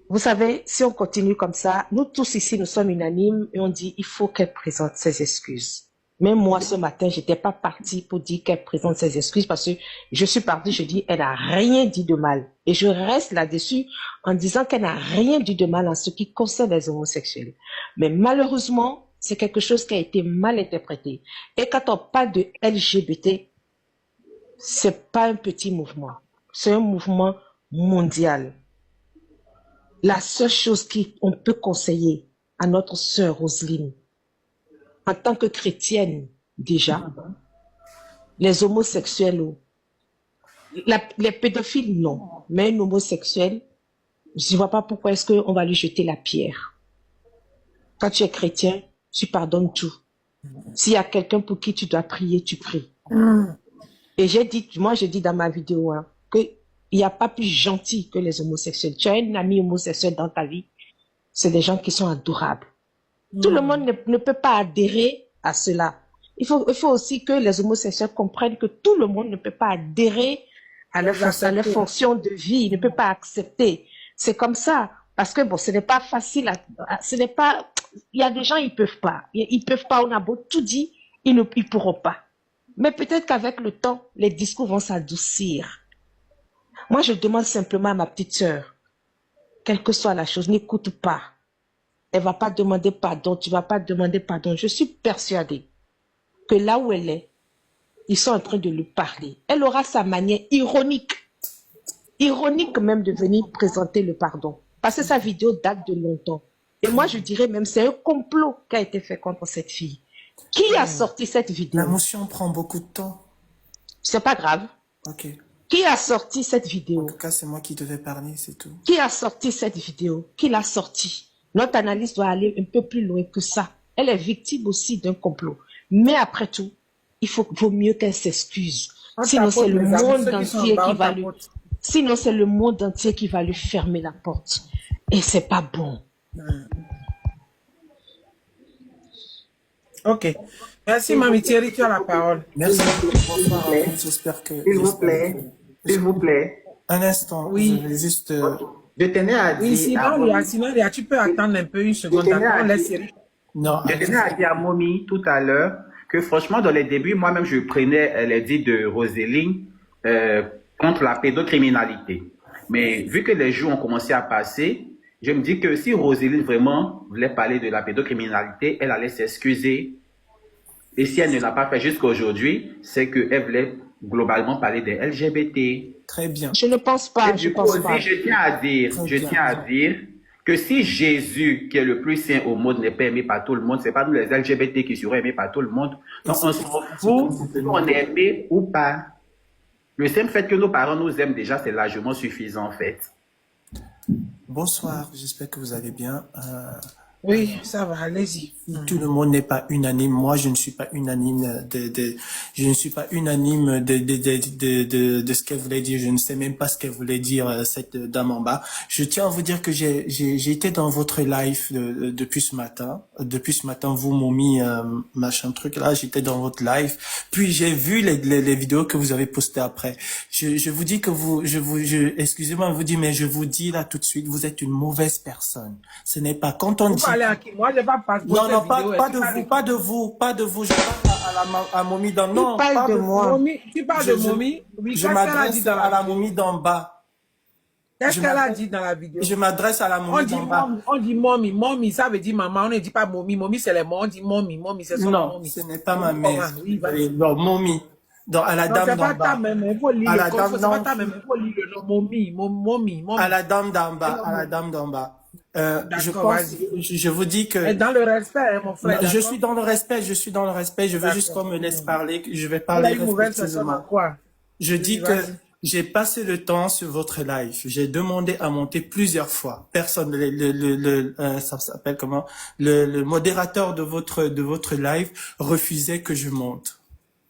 S3: vous savez, si on continue comme ça, nous tous ici, nous sommes unanimes et on dit il faut qu'elle présente ses excuses. Même moi, ce matin, je n'étais pas partie pour dire qu'elle présente ses excuses parce que je suis partie, je dis, elle n'a rien dit de mal. Et je reste là-dessus en disant qu'elle n'a rien dit de mal en ce qui concerne les homosexuels. Mais malheureusement, c'est quelque chose qui a été mal interprété. Et quand on parle de LGBT, c'est pas un petit mouvement. C'est un mouvement mondial. La seule chose qu'on peut conseiller à notre sœur Roselyne, en tant que chrétienne déjà, les homosexuels, les pédophiles, non. Mais un homosexuel, je ne vois pas pourquoi est-ce qu'on va lui jeter la pierre. Quand tu es chrétien, tu pardonnes tout. S'il y a quelqu'un pour qui tu dois prier, tu pries. Et j'ai dit dans ma vidéo, hein, qu'il n'y a pas plus gentil que les homosexuels. Tu as un ami homosexuel dans ta vie, c'est des gens qui sont adorables. Tout le monde ne peut pas adhérer à cela. Il faut aussi que les homosexuels comprennent que tout le monde ne peut pas adhérer à
S2: Les
S3: à leur
S2: accepter.
S3: fonction de vie. Il ne peut pas accepter. C'est comme ça. Parce que bon, ce n'est pas facile. Ce n'est pas. Il y a des gens, ils peuvent pas. Ils peuvent pas. On a beau tout dire, ils pourront pas. Mais peut-être qu'avec le temps, les discours vont s'adoucir. Moi, je demande simplement à ma petite sœur, quelle que soit la chose, n'écoute pas. Elle va pas demander pardon. Tu vas pas demander pardon. Je suis persuadée que là où elle est, ils sont en train de lui parler. Elle aura sa manière ironique même de venir présenter le pardon. Parce que sa vidéo date de longtemps. Et moi, je dirais même, c'est un complot qui a été fait contre cette fille. Qui a sorti cette vidéo?
S10: La motion prend beaucoup de temps.
S3: C'est pas grave.
S10: Ok.
S3: Qui a sorti cette
S10: En
S3: vidéo?
S10: tout cas, c'est moi qui devais parler, c'est tout.
S3: Qui a sorti cette vidéo? Qui l'a sortie? Notre analyse doit aller un peu plus loin que ça. Elle est victime aussi d'un complot. Mais après tout, vaut mieux qu'elle s'excuse.
S2: On
S3: Sinon, c'est
S2: tapote,
S3: le
S2: les amis,
S3: monde
S2: ceux qui sont en
S3: entier
S2: bas,
S3: qui
S2: on
S3: va lui...
S2: tapote.
S3: Sinon, c'est le monde entier qui va lui fermer la porte. Et c'est pas bon.
S2: Ok. Merci, Mamie Thierry, tu as la parole.
S10: Merci. Bonsoir à tous. J'espère que...
S9: S'il vous plaît. S'il vous plaît.
S10: Un instant,
S2: Oui.
S10: je vais juste...
S9: Je tenais à
S2: Oui,
S9: dire à
S2: sinon, Léa, tu peux attendre un peu une seconde.
S9: tenais
S2: D'accord,
S9: à
S2: on laisse
S9: dire-
S2: Thierry.
S10: Non,
S9: Je tenais à dire à Momi tout à l'heure que franchement, dans les débuts, moi-même, je prenais les dits de Roseline contre la pédocriminalité. Mais vu que les jours ont commencé à passer, je me dis que si Roseline vraiment voulait parler de la pédocriminalité, elle allait s'excuser. Et si elle ne l'a pas fait jusqu'à aujourd'hui, c'est qu'elle voulait globalement parler des LGBT.
S10: très bien.
S3: Je ne pense pas,
S9: Et
S3: je
S9: du coup
S3: pense
S9: aussi,
S3: pas.
S9: je tiens à dire,
S10: Très
S9: je
S10: bien.
S9: tiens à dire que si Jésus, qui est le plus saint au monde, n'est pas aimé par tout le monde, c'est pas nous les LGBT qui serons aimés par tout le monde. Donc on s'en fout si on est aimé ou pas. Le simple fait que nos parents nous aiment déjà, c'est largement suffisant en fait.
S10: Bonsoir, j'espère que vous allez bien.
S2: Oui, ça va, allez-y.
S10: Tout le monde n'est pas unanime. Moi, je ne suis pas unanime je ne suis pas unanime de ce qu'elle voulait dire. Je ne sais même pas ce qu'elle voulait dire, cette dame en bas. Je tiens à vous dire que j'ai été dans votre live depuis ce matin. Depuis ce matin, vous m'ont mis machin truc là. J'étais dans votre live. Puis j'ai vu les vidéos que vous avez postées après. Je vous dis que excusez-moi, je vous dis, mais je vous dis là tout de suite, vous êtes une mauvaise personne. Ce n'est pas quand on
S2: Vous
S10: dit.
S2: parlez à qui? Moi, je ne vais pas passer
S10: Non, non, pas de vous. Je parle à Momi d'en non,
S3: parle
S10: pas
S3: de moi.
S2: Momi, tu parles de Momi? Oui,
S10: Je
S2: qu'est-ce qu'elle a dit
S10: m'adresse
S2: dans
S10: à la
S2: la vidéo?
S10: Momi d'en bas.
S2: Qu'est-ce
S10: je
S2: qu'elle a
S10: m'adresse-
S2: dit dans la vidéo?
S10: Je m'adresse à la
S2: On
S10: Momi
S2: dit
S10: d'en bas.
S2: mommy, on dit mommy, mommy, ça veut dire maman, on ne dit pas mommy, mommy c'est les mots, on dit mommy, mommy c'est son
S10: Non,
S2: mommy.
S10: ce n'est pas ma mère.
S2: Oui, vas-y.
S10: Non, Momi. À la
S2: Non,
S10: dame
S2: c'est
S10: d'en
S2: pas ta
S10: bas.
S2: même, il faut lire
S10: À la
S2: le
S10: dame
S2: c'est pas
S10: d'en-
S2: ta même, il faut lire le nom, mommy, mommy, mommy.
S10: À la dame d'en bas. À la dame d'en bas. Je
S2: D'accord,
S10: pense, je vous dis que.
S2: Et dans le respect, hein, mon frère.
S10: Je
S2: d'accord?
S10: suis dans le respect, je veux
S2: D'accord.
S10: juste qu'on me laisse parler, je vais
S2: Elle a
S10: parler
S2: une mauvaise personne en
S10: respectueusement.
S2: quoi?
S10: Je dis
S2: Oui,
S10: que
S2: vas-y.
S10: j'ai passé le temps sur votre live. J'ai demandé à monter plusieurs fois. Personne, ça s'appelle comment? Le modérateur de votre live refusait que je monte.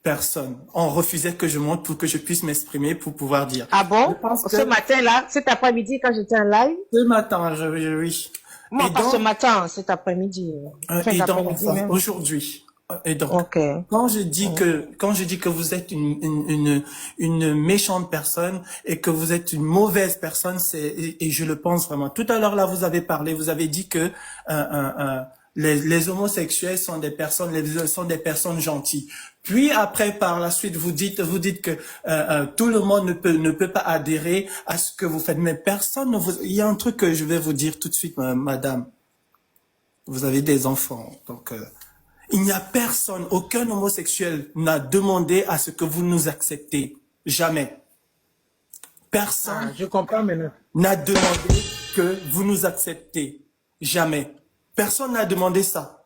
S10: Personne. On refusait que je monte pour que je puisse m'exprimer, pour pouvoir dire.
S3: Ah bon?
S10: Je pense que-
S3: Ce matin-là, cet après-midi, quand j'étais en live?
S10: Ce matin, oui.
S3: Moi,
S10: Et
S3: pas
S10: donc-
S3: ce matin, cet après-midi. Fin
S10: Et donc,
S3: d'après-midi
S10: enfin,
S3: même.
S10: aujourd'hui. Et donc,
S3: Ok.
S10: quand je dis que vous êtes une méchante personne et que vous êtes une mauvaise personne, et je le pense vraiment. Tout à l'heure là, vous avez dit que les homosexuels sont des personnes gentilles. Puis après, par la suite, vous dites que tout le monde ne peut pas adhérer à ce que vous faites. Mais personne ne vous. Il y a un truc que je vais vous dire tout de suite, madame. Vous avez des enfants, donc. Il n'y a personne, aucun homosexuel n'a demandé à ce que vous nous acceptez. Jamais. Personne
S2: Ah, je comprends maintenant.
S10: n'a demandé que vous nous acceptez. Jamais. Personne n'a demandé ça.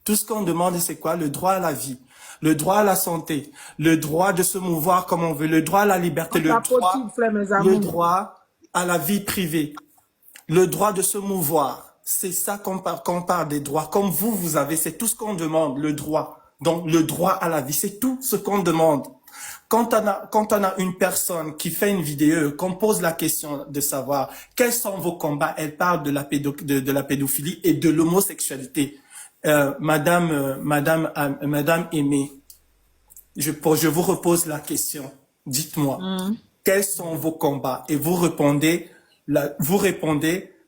S10: Tout ce qu'on demande, c'est quoi? Le droit à la vie, le droit à la santé, le droit de se mouvoir comme on veut, le droit à la liberté,
S2: On tapote, s'il vous plaît, mes amours.
S10: le droit à la vie privée, le droit de se mouvoir. C'est ça qu'on parle des droits. Comme vous avez, c'est tout ce qu'on demande, le droit. Donc, le droit à la vie, c'est tout ce qu'on demande. Quand on a une personne qui fait une vidéo, qu'on pose la question de savoir quels sont vos combats, elle parle de la pédophilie et de l'homosexualité. Madame Aimée, je vous repose la question. Dites-moi, quels sont vos combats? Et vous répondez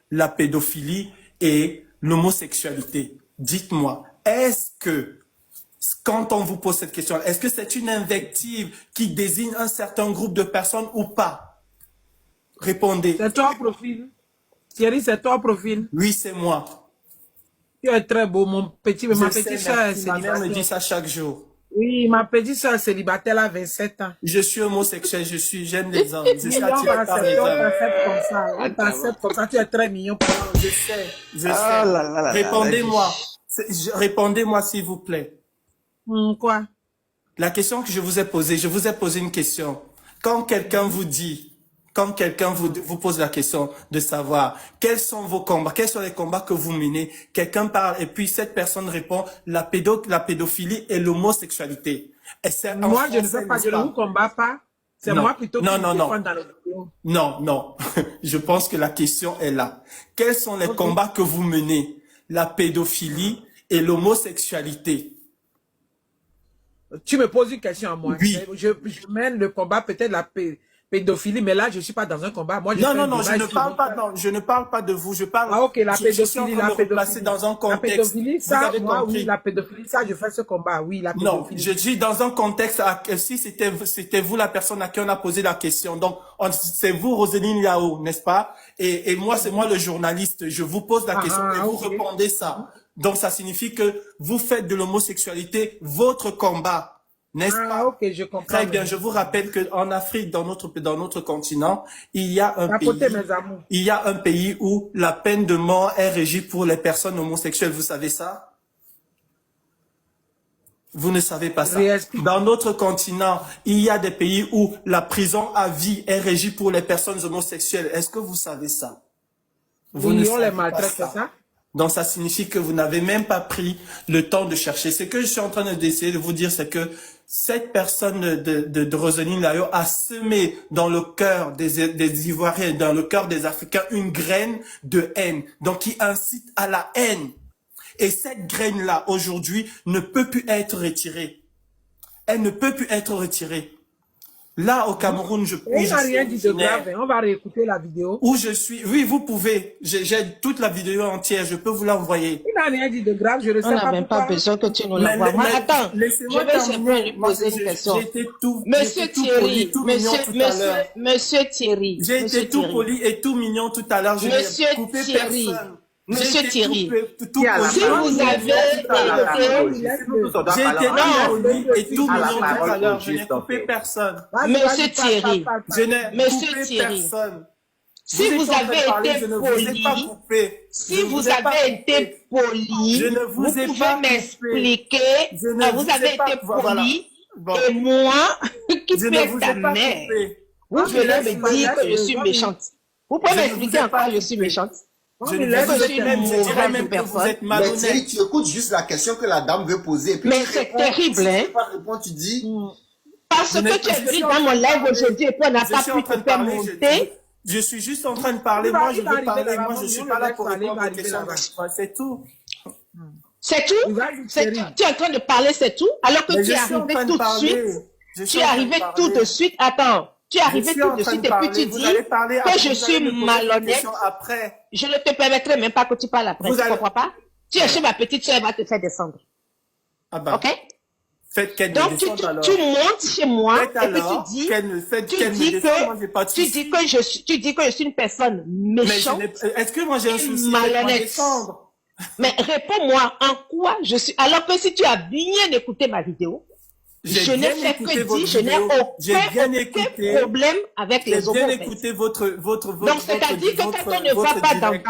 S10: la pédophilie et l'homosexualité. Dites-moi, est-ce que, quand on vous pose cette question, est-ce que c'est une invective qui désigne un certain groupe de personnes ou pas? Répondez.
S2: C'est toi, profil. Thierry, c'est toi, profil.
S10: Oui, c'est moi.
S2: Tu es très beau, mon petit, mais ma
S10: Je sais,
S2: petite soeur est
S10: merci. Ma mère me dit
S2: célibataire.
S10: ça chaque jour.
S2: Oui, ma petite soeur est célibataire, elle a 27 ans.
S10: Je suis homosexuel, j'aime les hommes. Je suis
S2: Mais on
S10: attiré par les
S2: t'accepte, on
S10: hommes.
S2: t'accepte comme ça. On t'accepte comme ça, tu es très mignon.
S10: Je sais, je sais.
S1: Ah là là là là.
S10: Répondez-moi. Répondez-moi, s'il vous plaît.
S2: Quoi?
S10: La question que je vous ai posée, je vous ai posé une question. Quand quelqu'un vous dit, quand quelqu'un vous pose la question de savoir quels sont vos combats, quels sont les combats que vous menez, quelqu'un parle et puis cette personne répond la pédophilie et l'homosexualité. Et c'est en
S2: Moi, je ne
S10: français,
S2: sais pas,
S10: n'est-ce
S2: je ne vous combats pas. C'est
S10: Non.
S2: moi plutôt qui
S10: Non,
S2: vous
S10: non, non.
S2: défends dans les vidéos.
S10: Non, non. Je pense que la question est là. Quels sont les combats que vous menez? La pédophilie et l'homosexualité.
S2: Tu me poses une question à moi.
S10: Oui.
S2: Je mène le combat, peut-être la pédophilie, mais là, je ne suis pas dans un combat. Moi, je
S10: Non,
S2: fais
S10: non,
S2: un
S10: non,
S2: débat
S10: je ne
S2: ici,
S10: parle
S2: donc,
S10: pas, non, je ne parle pas de vous, je parle.
S2: Ah, ok, la
S10: je suis en
S2: pédophilie,
S10: train
S2: la
S10: de me replacer
S2: pédophilie.
S10: dans un
S2: La
S10: contexte.
S2: pédophilie,
S10: Vous
S2: ça,
S10: avez
S2: moi,
S10: compris.
S2: oui, la pédophilie, ça, je fais ce combat, oui, la
S10: Non,
S2: pédophilie.
S10: je dis dans un contexte, si c'était vous la personne à qui on a posé la question. Donc, c'est vous, Roselyne Yao, n'est-ce pas? Et moi, c'est moi le journaliste. Je vous pose la question et vous
S2: ok.
S10: répondez ça. Donc, ça signifie que vous faites de l'homosexualité votre combat. N'est-ce pas?
S2: Ah, ok, je comprends.
S10: Très bien. Je vous rappelle qu'en Afrique, dans notre continent, il y a un
S2: Tapoter
S10: pays,
S2: mes amours.
S10: il y a un pays où la peine de mort est régie pour les personnes homosexuelles. Vous savez ça? Vous ne savez pas ça.
S2: Réexplique.
S10: Dans notre continent, il y a des pays où la prison à vie est régie pour les personnes homosexuelles. Est-ce que vous savez ça? Vous ne
S2: Oui, on les
S10: savez pas
S2: maltraite, c'est
S10: ça.
S2: ça?
S10: Donc, ça signifie que vous n'avez même pas pris le temps de chercher. Ce que je suis en train d'essayer de vous dire, c'est que cette personne de Roselyne Layo a semé dans le cœur des Ivoiriens, dans le cœur des Africains, une graine de haine. Donc, qui incite à la haine. Et cette graine-là, aujourd'hui, ne peut plus être retirée. Elle ne peut plus être retirée. Là, au Cameroun,
S2: On n'a rien dit de grave, hein. On va réécouter la vidéo.
S10: Où je suis. Oui, vous pouvez. J'ai toute la vidéo entière. Je peux vous l'envoyer.
S2: Il n'a rien dit de grave, je ne sais
S3: On n'a
S2: pas
S3: même
S2: pourquoi.
S3: pas besoin que tu nous l'envoies. Moi, attends,
S10: laissez-moi
S3: je vais
S10: terminer.
S3: simplement lui
S10: Moi,
S3: poser une question.
S10: J'ai été tout,
S3: Monsieur
S10: j'étais tout
S3: Thierry,
S10: poli, tout mignon tout à l'heure.
S3: monsieur Thierry,
S10: J'ai
S3: monsieur
S10: été tout
S3: Thierry.
S10: poli et tout mignon tout à l'heure. Je
S3: Monsieur
S10: n'ai coupé
S3: Thierry.
S10: personne.
S3: Monsieur Thierry,
S10: tout poli.
S3: si vous avez
S10: J'ai été tout poli et tout mignon tout à l'heure. Je n'ai coupé personne.
S3: Monsieur Thierry,
S10: Je n'ai
S3: Monsieur
S10: coupé
S3: Thierry,
S10: personne.
S3: si
S10: Vous
S3: vous
S10: étiez en train de
S3: avez
S10: parler,
S3: été
S10: je ne vous ai pas
S3: poli,
S10: coupé.
S3: si
S10: Je
S3: vous
S10: ai pas
S3: avez
S10: coupé.
S3: été poli,
S10: Je ne vous ai
S3: pouvez
S10: pas coupé.
S3: m'expliquer,
S10: Je ne
S3: vous
S10: vous ai
S3: avez
S10: pas-
S3: été
S10: voilà.
S3: poli,
S10: Bon.
S3: et moi, qui
S10: Je
S3: peux
S10: ne
S3: être
S10: vous
S3: ta
S10: ai pas
S3: mère,
S10: coupé.
S3: vous venez me dire que je suis méchante. Vous pouvez
S10: Je ne
S3: m'expliquer
S10: vous ai
S3: en quoi
S10: pas
S3: je suis
S10: coupé.
S3: méchante?
S10: Je
S2: mais
S10: ne
S2: là,
S10: vous
S3: je
S10: ai
S3: suis
S10: même,
S3: une
S10: je dirais
S3: mauvaise
S10: même que vous
S3: personne.
S10: êtes
S5: Mais Thierry,
S10: malhonnête.
S5: tu écoutes juste la question que la dame veut poser. Et puis
S3: Mais
S5: tu
S3: c'est
S5: réponds.
S3: terrible,
S5: Si tu
S3: hein.
S5: veux pas répondre, tu dis.
S3: Parce
S10: Je ne-
S3: que tu es
S10: je
S3: venu
S10: suis en
S3: dans
S10: train
S3: mon
S10: de
S3: live
S10: parler.
S3: aujourd'hui et puis on n'a
S10: Je
S3: pas
S10: suis
S3: pu
S10: en train
S3: te
S10: de
S3: faire
S10: parler.
S3: monter.
S10: Je suis juste en train de parler.
S2: Il va-
S10: Moi,
S2: il
S10: je
S2: va
S10: veux
S2: arriver
S10: parler.
S2: là-bas,
S10: Moi, je
S2: nous,
S10: suis
S2: on
S10: pas
S2: le
S10: là
S2: laisse
S10: pour
S2: parler, il
S10: répondre
S2: va
S10: aux
S2: arriver
S10: questions.
S2: là-bas.
S10: C'est tout.
S3: C'est tout?
S2: Il va
S3: C'est
S2: Thierry.
S3: tout? Tu es en train de parler, c'est tout? Alors que
S10: Mais
S3: tu es
S10: je suis en
S3: arrivé
S10: train de
S3: tout de
S10: parler.
S3: suite.
S10: Je
S3: Tu
S10: suis
S3: es
S10: en train de
S3: arrivé
S10: parler.
S3: tout de suite. Attends. Tu es
S10: Je
S3: arrivé
S10: suis
S3: tout
S10: en
S3: de
S10: train
S3: suite
S10: de
S3: et puis
S10: parler.
S3: tu
S10: Vous
S3: dis
S10: allez parler
S3: que
S10: après,
S3: je
S10: vous allez
S3: suis
S10: me poser des
S3: malhonnête.
S10: questions après.
S3: Je ne te permettrai même pas que tu parles après.
S10: Vous
S3: Tu
S10: allez-
S3: comprends pas? Tu es chez ma petite soeur, elle va te faire descendre.
S10: Ah bah.
S3: Ok?
S10: Faites qu'elle me
S3: Donc tu,
S10: descende alors.
S3: tu montes chez moi
S10: Faites
S3: et puis
S10: alors
S3: tu dis,
S10: qu'elle me fait
S3: tu
S10: qu'elle me
S3: dis
S10: descende. Moi, j'ai pas de
S3: que, tu
S10: souci.
S3: dis que je suis une personne
S10: Mais je
S3: méchante.
S10: n'ai- est-ce que moi j'ai un
S3: et
S10: souci avec moi
S3: malhonnête.
S10: descendre?
S3: Mais réponds-moi en quoi je suis. Alors que si tu as bien écouté ma vidéo,
S10: J'ai
S3: je n'ai
S10: bien
S3: fait
S10: écouté
S3: que
S10: votre
S3: dire, je n'ai
S10: vidéo. J'ai bien écouté.
S3: aucun problème avec
S10: J'ai
S3: les
S10: bien
S3: homos.
S10: écouté votre
S3: Donc, c'est-à-dire que quand on ne va pas dans,
S10: direct.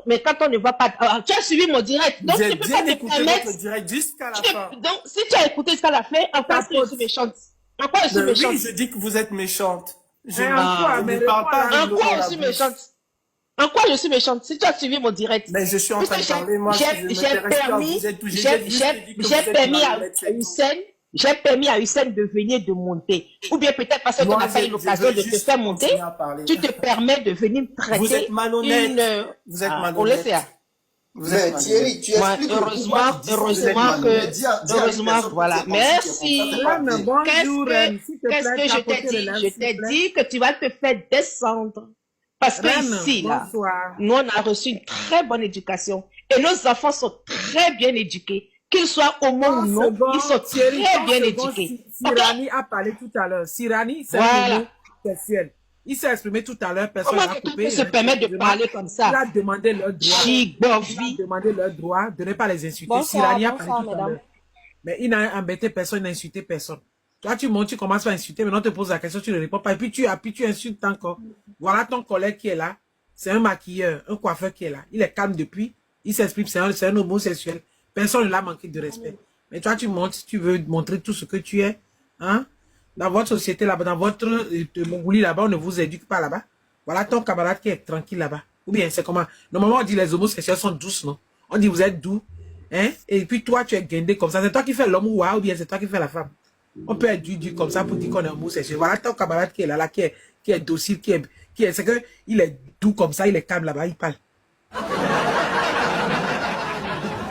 S3: mais quand on ne va pas, tu as suivi mon direct. Donc,
S10: J'ai
S3: tu peux
S10: bien
S3: pas te
S10: écouté
S3: permettre.
S10: votre direct jusqu'à la
S3: tu
S10: fin.
S3: peux- donc, si tu as écouté jusqu'à la fin, en quoi est-ce que je suis méchante? En quoi je suis
S10: Mais
S3: méchante?
S10: oui, je dis que vous êtes méchante. Je
S2: Mais
S10: ne-
S2: en quoi?
S10: je
S2: Mais
S10: ne parle pas
S2: réponds à-
S10: avec
S3: En quoi
S10: l'eau
S3: je
S10: dans
S3: suis
S10: la bouche.
S3: méchante? En quoi je suis méchante? Si tu as suivi mon direct.
S10: Mais je suis en train de
S3: Puisque
S10: parler, moi, je
S3: j'ai
S10: m'intéresse pas à
S3: permis,
S10: vous êtes tout.
S3: j'ai
S10: juste dit que vous êtes
S3: permis à
S10: malhonnête, c'est tout.
S3: Hussein, j'ai permis à Hussein de venir de monter. Ou bien peut-être parce qu'on
S10: Moi,
S3: n'a pas eu
S10: je
S3: l'occasion
S10: veux
S3: de te
S10: juste
S3: faire monter,
S10: continuer à parler.
S3: tu te permets de venir traiter
S10: Vous êtes malhonnête.
S3: une,
S10: Vous êtes
S3: on le
S10: malhonnête.
S3: sait, hein.
S10: Vous êtes
S5: Mais Thierry, tu expliques
S3: heureusement, voilà. Merci.
S2: Reine, bonjour, Reine. S'il te
S3: Qu'est-ce
S2: plaît,
S3: que je
S2: tapotez
S3: t'ai
S2: le
S3: dit?
S2: lèvres,
S3: Je
S2: s'il
S3: t'ai
S2: te plaît.
S3: dit que tu vas te faire descendre. Parce que
S2: Reine,
S3: ici, là,
S2: bonsoir.
S3: nous, on a reçu une très bonne éducation. Et nos enfants sont très bien éduqués. Qu'ils soient au monde ou non, ils sont
S2: Thierry,
S3: très bien éduqués.
S2: Sirani a parlé tout à l'heure. Sirani, c'est un
S3: Voilà.
S2: homo sexuel. Il s'est exprimé tout à l'heure, personne
S3: Comment
S2: n'a
S3: quelqu'un
S2: coupé.
S3: peut se permettre de parler comme ça?
S2: Il a demandé leur droit. Il a demandé leur droit de ne pas les insulter.
S6: Bonsoir,
S2: Sirani a parlé
S6: bonsoir,
S2: tout à
S6: mesdames.
S2: l'heure. Mais il n'a embêté personne, il n'a insulté personne. Toi, tu montes, tu commences à insulter, maintenant on te pose la question, tu ne réponds pas, et puis tu insultes encore. Voilà ton collègue qui est là. C'est un maquilleur, un coiffeur qui est là. Il est calme depuis. Il s'exprime, c'est un homosexuel. Personne ne l'a manqué de respect. Mais toi, tu montes, tu veux montrer tout ce que tu es. Hein? Dans votre société là-bas, dans votre Mongolie là-bas, on ne vous éduque pas là-bas. Voilà ton camarade qui est tranquille là-bas. Ou bien, c'est comment? Normalement, on dit les homosexuels sont douces, non? On dit vous êtes doux. Hein? Et puis toi, tu es guindé comme ça. C'est toi qui fais l'homme ou bien c'est toi qui fais la femme. On peut être du comme ça pour dire qu'on est homosexuel. Voilà ton camarade qui est là, qui est docile, c'est que il est doux comme ça, il est calme là-bas, il parle.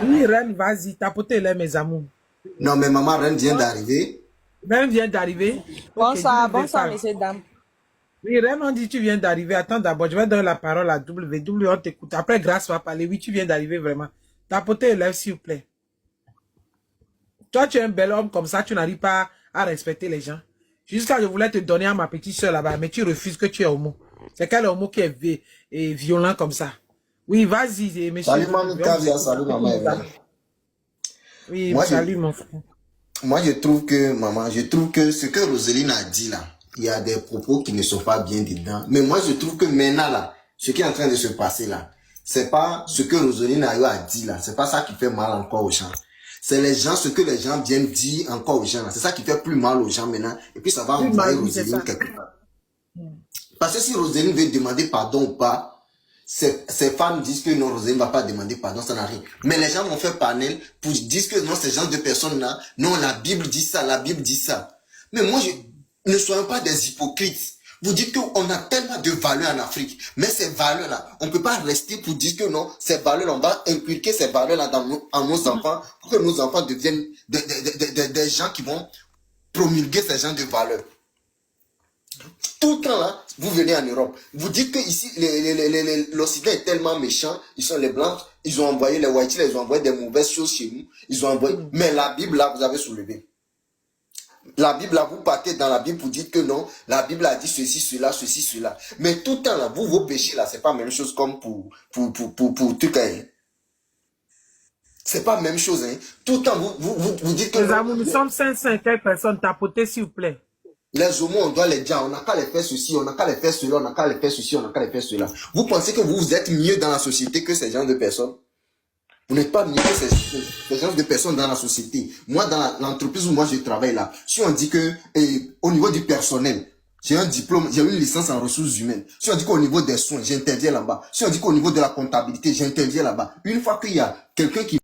S2: Oui, Reine, vas-y, tapotez-les, mes amours.
S5: Non, mais maman, Reine vient d'arriver.
S2: Reine vient d'arriver.
S6: Bonsoir,
S2: Ok,
S6: bonsoir, messieurs, dames.
S2: Oui, Reine, on dit tu viens d'arriver. Attends d'abord, je vais donner la parole à W. On t'écoute. Après, Grâce va parler. Oui, tu viens d'arriver vraiment. Tapotez les lèvres, s'il vous plaît. Toi, tu es un bel homme comme ça, tu n'arrives pas à respecter les gens. Jusqu'à je voulais te donner à ma petite soeur là-bas, mais tu refuses que tu es homo. C'est quel homo qui est violent comme ça? Oui, vas-y, monsieur.
S5: Salut, maman, salut, maman.
S2: Oui,
S5: Moi,
S2: salut, mon frère.
S5: Moi, je trouve que ce que Roseline a dit là, il y a des propos qui ne sont pas bien dedans. Mais moi, je trouve que maintenant là, ce qui est en train de se passer là, c'est pas ce que Roseline a eu à dire là, c'est pas ça qui fait mal encore aux gens. C'est ce que les gens viennent dire encore aux gens là. C'est ça qui fait plus mal aux gens maintenant. Et puis ça va envoyer Roseline quelque part. Parce que si Roseline veut demander pardon ou pas, ces femmes disent que non, Roseline ne va pas demander pardon, ça n'a rien. Mais les gens vont faire panel pour dire que non, ces gens de personnes-là, non, la Bible dit ça, la Bible dit ça. Mais moi, ne soyons pas des hypocrites. Vous dites qu'on a tellement de valeurs en Afrique, mais ces valeurs-là, on ne peut pas rester pour dire que non, ces valeurs-là, on va inculquer ces valeurs-là en nos enfants, pour que nos enfants deviennent des gens qui vont promulguer ces gens de valeurs. Tout le temps là, vous venez en Europe, vous dites que ici l'Occident est tellement méchant, ils sont les blancs, ils ont envoyé les whites, ils ont envoyé des mauvaises choses chez nous, ils ont envoyé, mais la Bible là, vous avez soulevé. La Bible là, vous partez dans la Bible pour dire que non, la Bible a dit ceci, cela, ceci, cela. Mais tout le temps là, vos péchés là, c'est pas la même chose comme pour tout cas. C'est pas la même chose, hein. Tout le temps, vous dites que...
S2: Les amours, nous sommes 500 quelques personnes, tapotez s'il vous plaît.
S5: Les homos, on doit les dire, on n'a qu'à les faire ceci, on n'a qu'à les faire cela, on n'a qu'à les faire ceci, on n'a qu'à les faire cela. Vous pensez que vous êtes mieux dans la société que ces gens de personnes? Vous n'êtes pas mieux que ces gens de personnes dans la société. Moi, dans l'entreprise où moi je travaille là, si on dit que au niveau du personnel, j'ai un diplôme, j'ai une licence en ressources humaines. Si on dit qu'au niveau des soins, j'interviens là-bas. Si on dit qu'au niveau de la comptabilité, j'interviens là-bas. Une fois qu'il y a quelqu'un qui